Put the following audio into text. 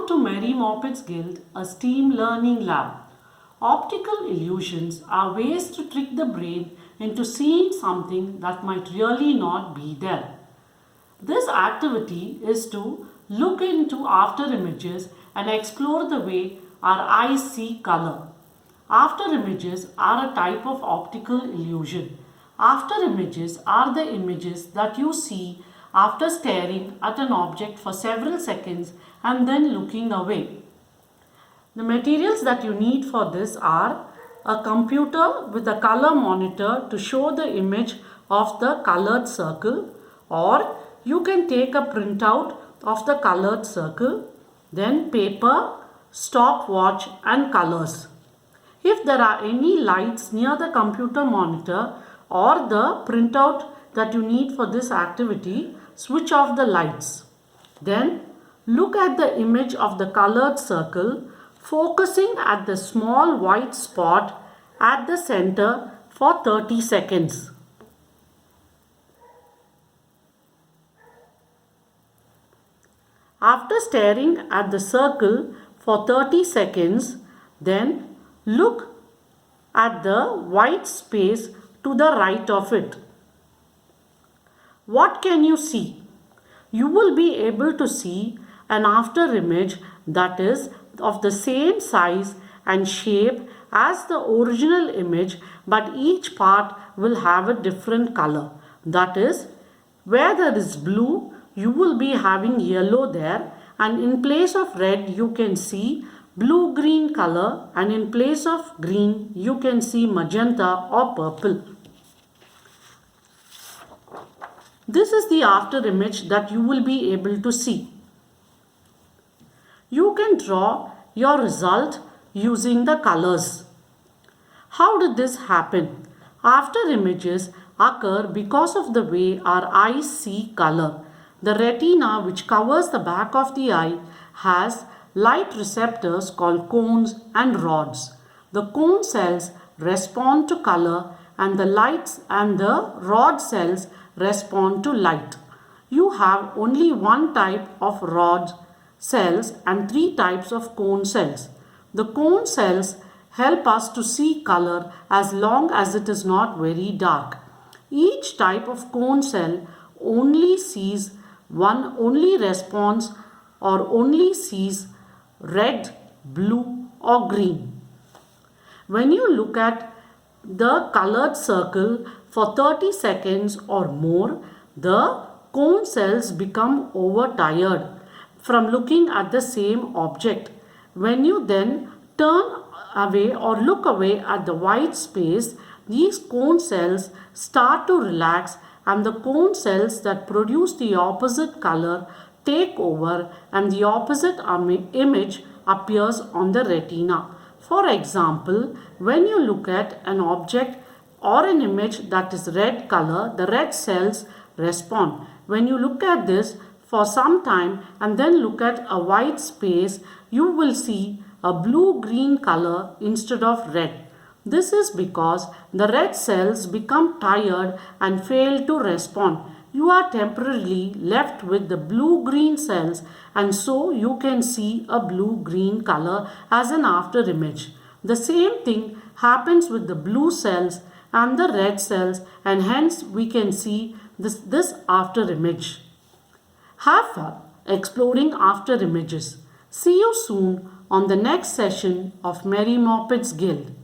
Welcome to Mary Moppet's Guild, a STEAM learning lab. Optical illusions are ways to trick the brain into seeing something that might really not be there. This activity is to look into after images and explore the way our eyes see color. After images are a type of optical illusion. After images are the images that you see after staring at an object for several seconds and then looking away. The materials that you need for this are a computer with a color monitor to show the image of the colored circle, or you can take a printout of the colored circle, then paper, stopwatch and colors. If there are any lights near the computer monitor or the printout that you need for this activity, switch off the lights. Then look at the image of the colored circle, focusing at the small white spot at the center for 30 seconds. After staring at the circle for 30 seconds, then look at the white space to the right of it. What can you see? You will be able to see an after image that is of the same size and shape as the original image, but each part will have a different color. That is, where there is blue, you will be having yellow there, and in place of red you can see blue-green color, and in place of green you can see magenta or purple. This is the after image that you will be able to see. You can draw your result using the colors. How did this happen? After images occur because of the way our eyes see color. The retina, which covers the back of the eye, has light receptors called cones and rods. The cone cells respond to color and the lights and the rod cells respond to light. You have only one type of rod cells and three types of cone cells. The cone cells help us to see color as long as it is not very dark. Each type of cone cell only responds or only sees red, blue or green. When you look at the colored circle for 30 seconds or more, the cone cells become overtired from looking at the same object. When you then turn away or look away at the white space, these cone cells start to relax and the cone cells that produce the opposite color take over and the opposite image appears on the retina. For example, when you look at an object or an image that is red color, the red cells respond. When you look at this for some time and then look at a white space, you will see a blue-green color instead of red. This is because the red cells become tired and fail to respond. You are temporarily left with the blue-green cells, and so you can see a blue-green color as an after image. The same thing happens with the blue cells and the red cells, and hence we can see this after image. Have fun exploring after images. See you soon on the next session of Mary Moppet's Guild.